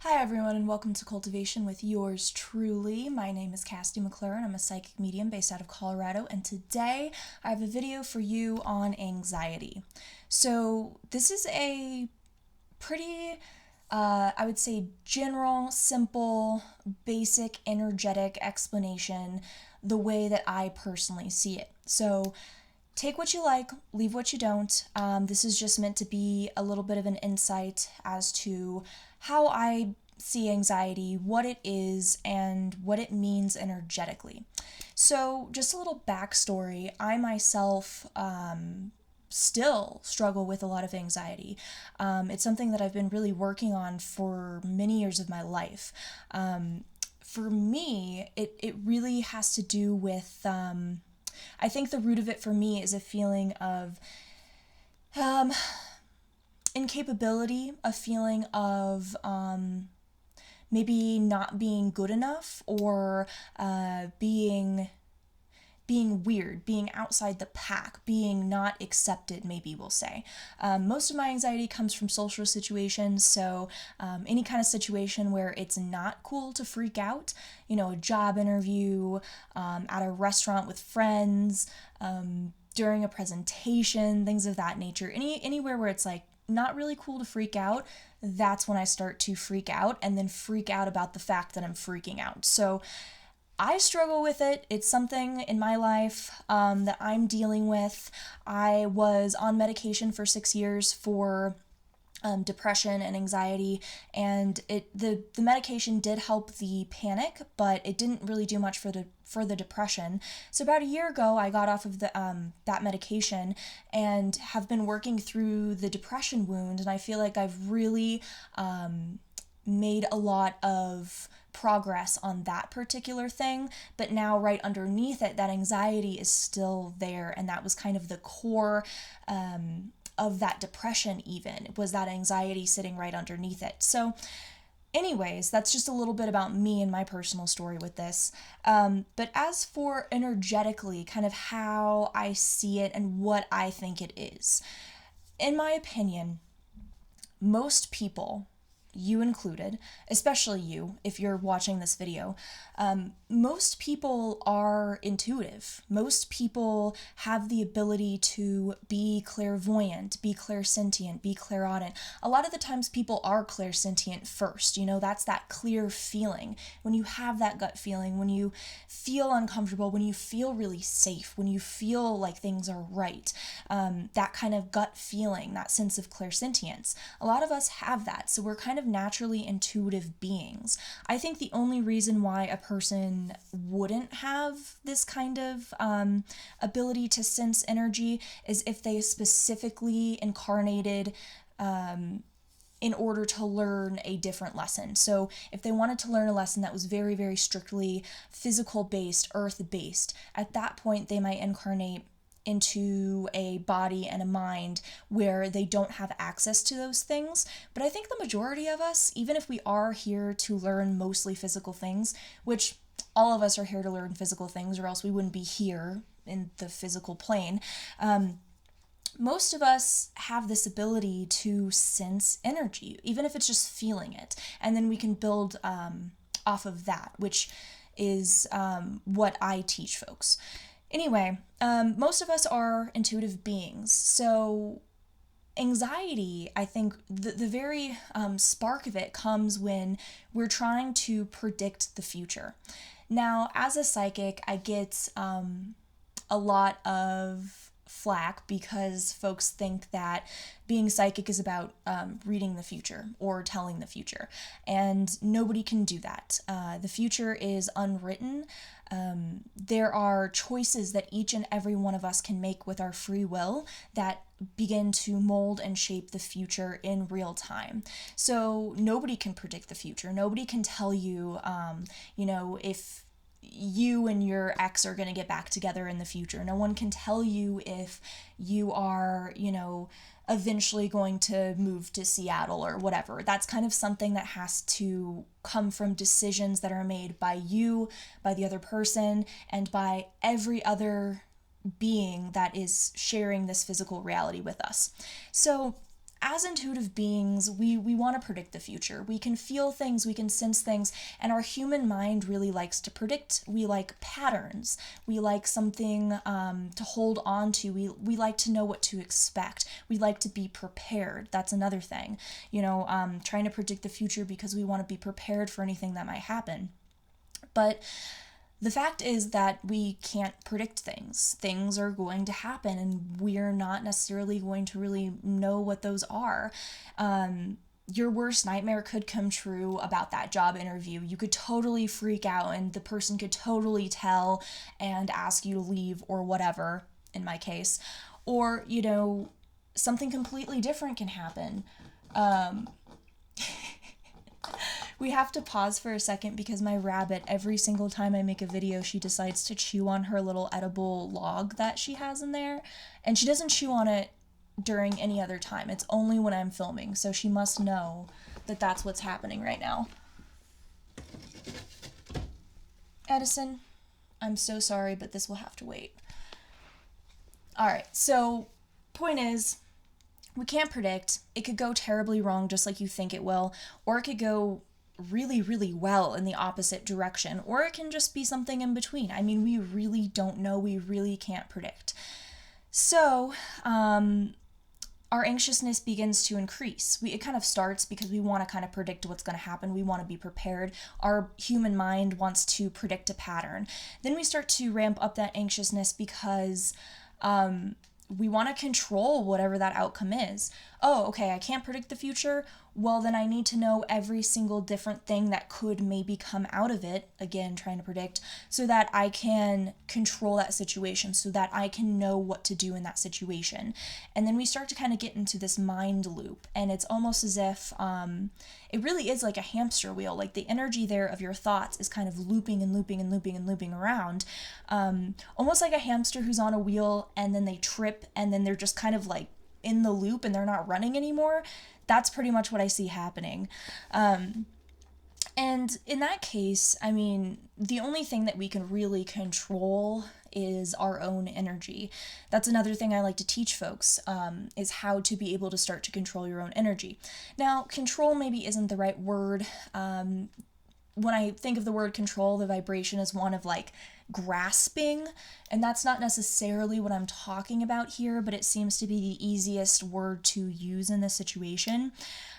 Hi everyone and welcome to Cultivation with yours truly. My name is Casty McLaren. I'm a psychic medium based out of Colorado, and today I have a video for you on anxiety. So this is a pretty, I would say, general, simple, basic, energetic explanation the way that I personally see it. So take what you like, leave what you don't. This is just meant to be a little bit of an insight as to how I see anxiety, what it is, and what it means energetically. So, just a little backstory. I myself still struggle with a lot of anxiety. It's something that I've been really working on for many years of my life. For me, it really has to do with, I think the root of it for me is a feeling of incapability, a feeling of maybe not being good enough, or being weird, being outside the pack, being not accepted, maybe we'll say. Most of my anxiety comes from social situations, so any kind of situation where it's not cool to freak out, a job interview, at a restaurant with friends, during a presentation, things of that nature. Anywhere where it's like not really cool to freak out, that's when I start to freak out, and then freak out about the fact that I'm freaking out. So I struggle with it. It's something in my life that I'm dealing with. I was on medication for 6 years for depression and anxiety, and the medication did help the panic, but it didn't really do much for the depression. So about a year ago, I got off of that medication and have been working through the depression wound, and I feel like I've really made a lot of progress on that particular thing, but now right underneath it, that anxiety is still there, and that was kind of the core of that depression. Even was that anxiety sitting right underneath it. So anyways, that's just a little bit about me and my personal story with this. But as for energetically, kind of how I see it and what I think it is, in my opinion, most people, you included, especially you, if you're watching this video, most people are intuitive. Most people have the ability to be clairvoyant, be clairsentient, be clairaudient. A lot of the times people are clairsentient first. That's that clear feeling. When you have that gut feeling, when you feel uncomfortable, when you feel really safe, when you feel like things are right, that kind of gut feeling, that sense of clairsentience. A lot of us have that, so we're kind of naturally intuitive beings. I think the only reason why a person wouldn't have this kind of ability to sense energy is if they specifically incarnated in order to learn a different lesson. So if they wanted to learn a lesson that was very, very strictly physical based, earth based, at that point they might incarnate into a body and a mind where they don't have access to those things. But I think the majority of us, even if we are here to learn mostly physical things, which all of us are here to learn physical things, or else we wouldn't be here in the physical plane, most of us have this ability to sense energy, even if it's just feeling it. And then we can build off of that, which is what I teach folks. Anyway, most of us are intuitive beings, so anxiety, I think the very spark of it comes when we're trying to predict the future. Now, as a psychic, I get a lot of flack because folks think that being psychic is about reading the future or telling the future, and nobody can do that. The future is unwritten. There are choices that each and every one of us can make with our free will that begin to mold and shape the future in real time. So nobody can predict the future. Nobody can tell you, if you and your ex are going to get back together in the future. No one can tell you if you are, eventually going to move to Seattle or whatever. That's kind of something that has to come from decisions that are made by you, by the other person, and by every other being that is sharing this physical reality with us. So as intuitive beings, we want to predict the future. We can feel things, we can sense things, and our human mind really likes to predict. We like patterns. We like something to hold on to. We like to know what to expect. We like to be prepared. That's another thing. Trying to predict the future because we want to be prepared for anything that might happen. But the fact is that we can't predict things. Things are going to happen, and we're not necessarily going to really know what those are. Your worst nightmare could come true about that job interview. You could totally freak out, and the person could totally tell and ask you to leave or whatever, in my case. Or, something completely different can happen. We have to pause for a second because my rabbit, every single time I make a video, she decides to chew on her little edible log that she has in there. And she doesn't chew on it during any other time. It's only when I'm filming. So she must know that that's what's happening right now. Edison, I'm so sorry, but this will have to wait. All right, so point is, we can't predict. It could go terribly wrong just like you think it will, or it could go really, really well in the opposite direction, or it can just be something in between. I mean, we really don't know. We really can't predict. So, our anxiousness begins to increase. It kind of starts because we want to kind of predict what's going to happen. We want to be prepared. Our human mind wants to predict a pattern. Then we start to ramp up that anxiousness because we want to control whatever that outcome is. Oh, okay, I can't predict the future. Well, then I need to know every single different thing that could maybe come out of it, again, trying to predict, so that I can control that situation, so that I can know what to do in that situation. And then we start to kind of get into this mind loop, and it's almost as if it really is like a hamster wheel. Like the energy there of your thoughts is kind of looping and looping and looping and looping around, almost like a hamster who's on a wheel and then they trip and then they're just kind of like in the loop and they're not running anymore. That's pretty much what I see happening. And in that case, I mean, the only thing that we can really control is our own energy. That's another thing I like to teach folks, is how to be able to start to control your own energy. Now, control maybe isn't the right word. When I think of the word control, the vibration is one of like grasping, and that's not necessarily what I'm talking about here, but it seems to be the easiest word to use in this situation.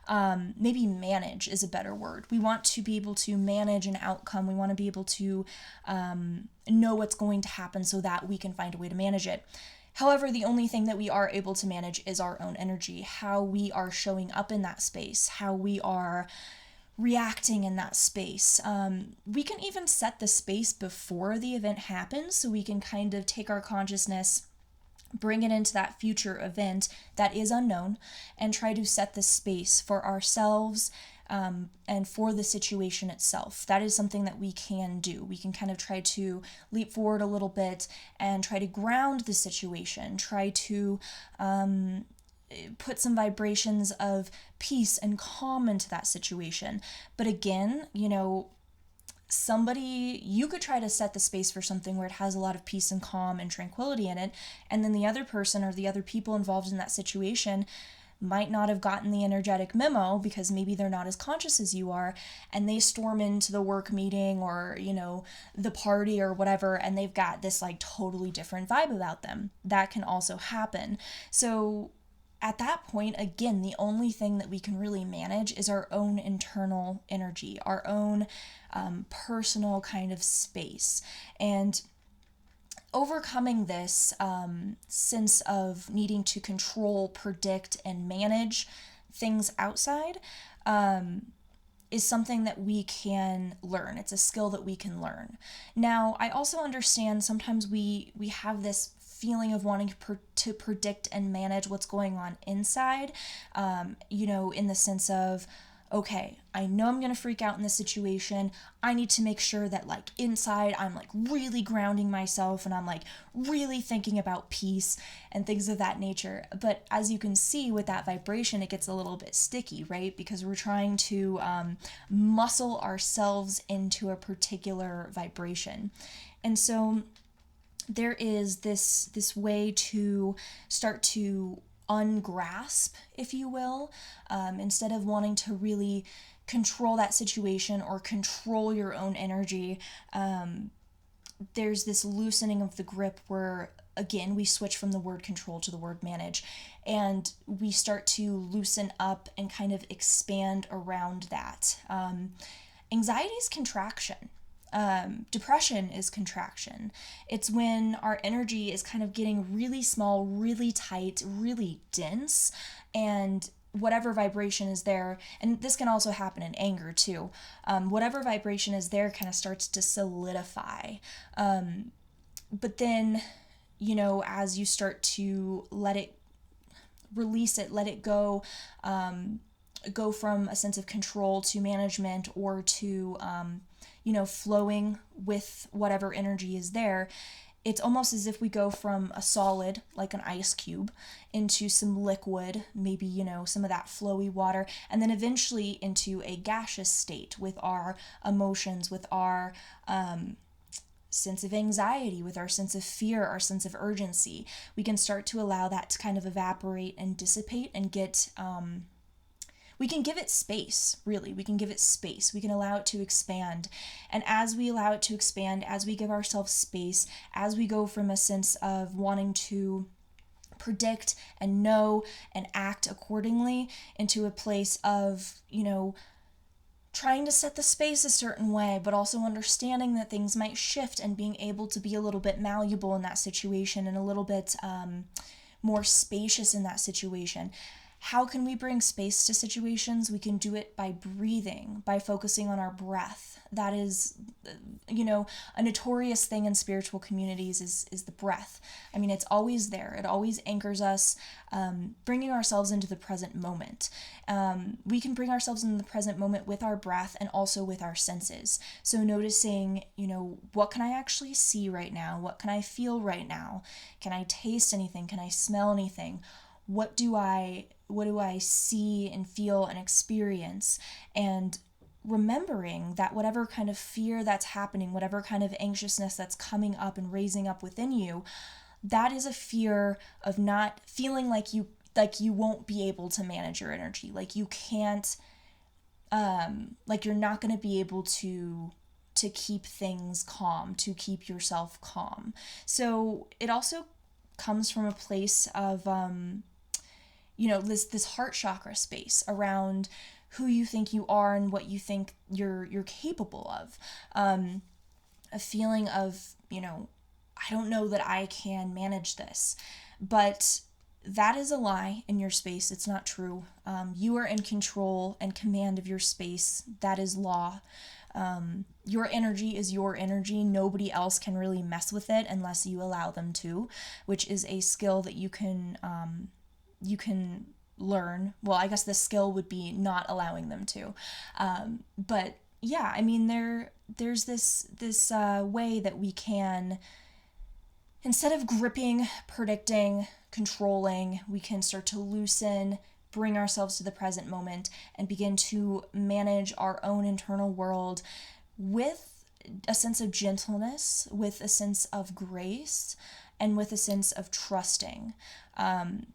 Maybe manage is a better word. We want to be able to manage an outcome. We want to be able to know what's going to happen so that we can find a way to manage it. However, the only thing that we are able to manage is our own energy, how we are showing up in that space, how we are reacting in that space. We can even set the space before the event happens, so we can kind of take our consciousness, bring it into that future event that is unknown, and try to set the space for ourselves and for the situation itself. That is something that we can do. We can kind of try to leap forward a little bit and try to ground the situation, try to put some vibrations of peace and calm into that situation. But again, you could try to set the space for something where it has a lot of peace and calm and tranquility in it, and then the other person or the other people involved in that situation might not have gotten the energetic memo because maybe they're not as conscious as you are, and they storm into the work meeting or, the party or whatever, and they've got this like totally different vibe about them. That can also happen. So at that point, again, the only thing that we can really manage is our own internal energy, our own personal kind of space. And overcoming this sense of needing to control, predict, and manage things outside is something that we can learn. It's a skill that we can learn. Now, I also understand sometimes we have this feeling of wanting to predict and manage what's going on inside, in the sense of, okay, I know I'm going to freak out in this situation. I need to make sure that like inside I'm like really grounding myself and I'm like really thinking about peace and things of that nature. But as you can see with that vibration, it gets a little bit sticky, right? Because we're trying to muscle ourselves into a particular vibration. And so there is this way to start to ungrasp, if you will, instead of wanting to really control that situation or control your own energy. There's this loosening of the grip where, again, we switch from the word control to the word manage, and we start to loosen up and kind of expand around that. Anxiety is contraction. Depression is contraction. It's when our energy is kind of getting really small, really tight, really dense, and whatever vibration is there, and this can also happen in anger too, whatever vibration is there kind of starts to solidify. But then, as you start to let it, release it, let it go, go from a sense of control to management, or to, flowing with whatever energy is there, it's almost as if we go from a solid, like an ice cube, into some liquid, maybe, some of that flowy water, and then eventually into a gaseous state with our emotions, with our sense of anxiety, with our sense of fear, our sense of urgency. We can start to allow that to kind of evaporate and dissipate and get... we can give it space, really. We can give it space. We can allow it to expand. And as we allow it to expand, as we give ourselves space, as we go from a sense of wanting to predict and know and act accordingly into a place of, trying to set the space a certain way, but also understanding that things might shift and being able to be a little bit malleable in that situation and a little bit more spacious in that situation. How can we bring space to situations? We can do it by breathing, by focusing on our breath. That is, a notorious thing in spiritual communities is the breath. I mean, it's always there. It always anchors us, bringing ourselves into the present moment. We can bring ourselves into the present moment with our breath and also with our senses. So noticing, what can I actually see right now? What can I feel right now? Can I taste anything? Can I smell anything? What do I see and feel and experience? And remembering that whatever kind of fear that's happening, whatever kind of anxiousness that's coming up and raising up within you, that is a fear of not feeling like you won't be able to manage your energy, like you can't, like you're not going to be able to keep things calm, to keep yourself calm. So it also comes from a place of this heart chakra space around who you think you are and what you think you're capable of. A feeling of, I don't know that I can manage this, but that is a lie in your space. It's not true. You are in control and command of your space. That is law. Your energy is your energy. Nobody else can really mess with it unless you allow them to, which is a skill that you can learn. Well, I guess the skill would be not allowing them to. But yeah, I mean, there's this way that we can, instead of gripping, predicting, controlling, we can start to loosen, bring ourselves to the present moment, and begin to manage our own internal world with a sense of gentleness, with a sense of grace, and with a sense of trusting,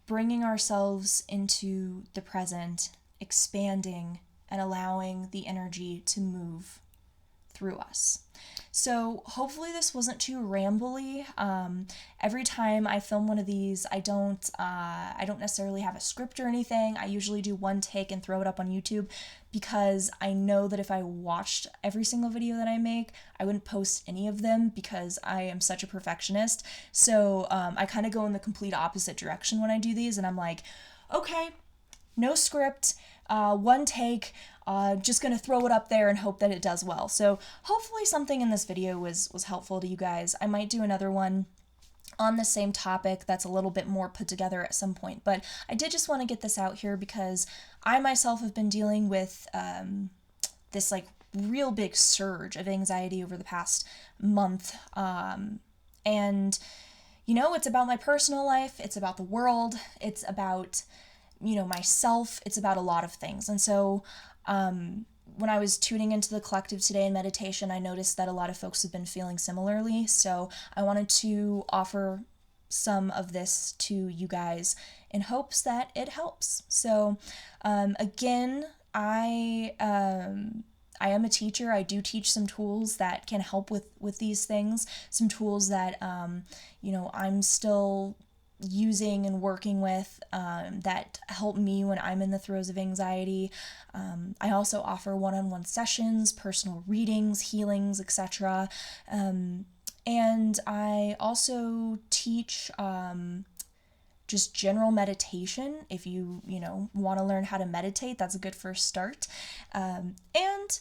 bringing ourselves into the present, expanding, and allowing the energy to move through us. So hopefully this wasn't too rambly. Every time I film one of these, I don't necessarily have a script or anything. I usually do one take and throw it up on YouTube, because I know that if I watched every single video that I make, I wouldn't post any of them because I am such a perfectionist. So I kind of go in the complete opposite direction when I do these, and I'm like, okay, no script, one take, just gonna throw it up there and hope that it does well. So hopefully something in this video was helpful to you guys. I might do another one on the same topic that's a little bit more put together at some point, but I did just want to get this out here because I myself have been dealing with this like real big surge of anxiety over the past month, and it's about my personal life, it's about the world, it's about myself, it's about a lot of things. And so when I was tuning into the collective today in meditation, I noticed that a lot of folks have been feeling similarly. So I wanted to offer some of this to you guys in hopes that it helps. So, again, I am a teacher. I do teach some tools that can help with these things, some tools that, I'm still using and working with that help me when I'm in the throes of anxiety. I also offer one-on-one sessions, personal readings, healings, etc. And I also teach just general meditation. If you want to learn how to meditate, that's a good first start. And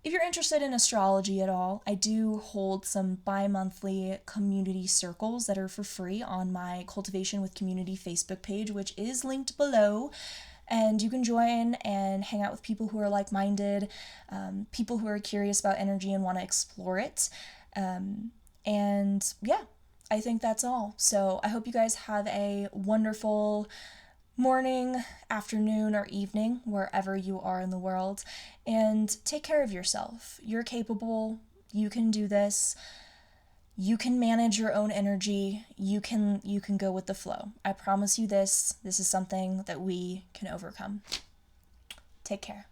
if you're interested in astrology at all, I do hold some bi-monthly community circles that are for free on my Cultivation with Community Facebook page, which is linked below. And you can join and hang out with people who are like-minded, people who are curious about energy and want to explore it. And yeah, I think that's all. So I hope you guys have a wonderful morning, afternoon, or evening, wherever you are in the world, and take care of yourself. You're capable. You can do this. You can manage your own energy. You can go with the flow. I promise you this. This is something that we can overcome. Take care.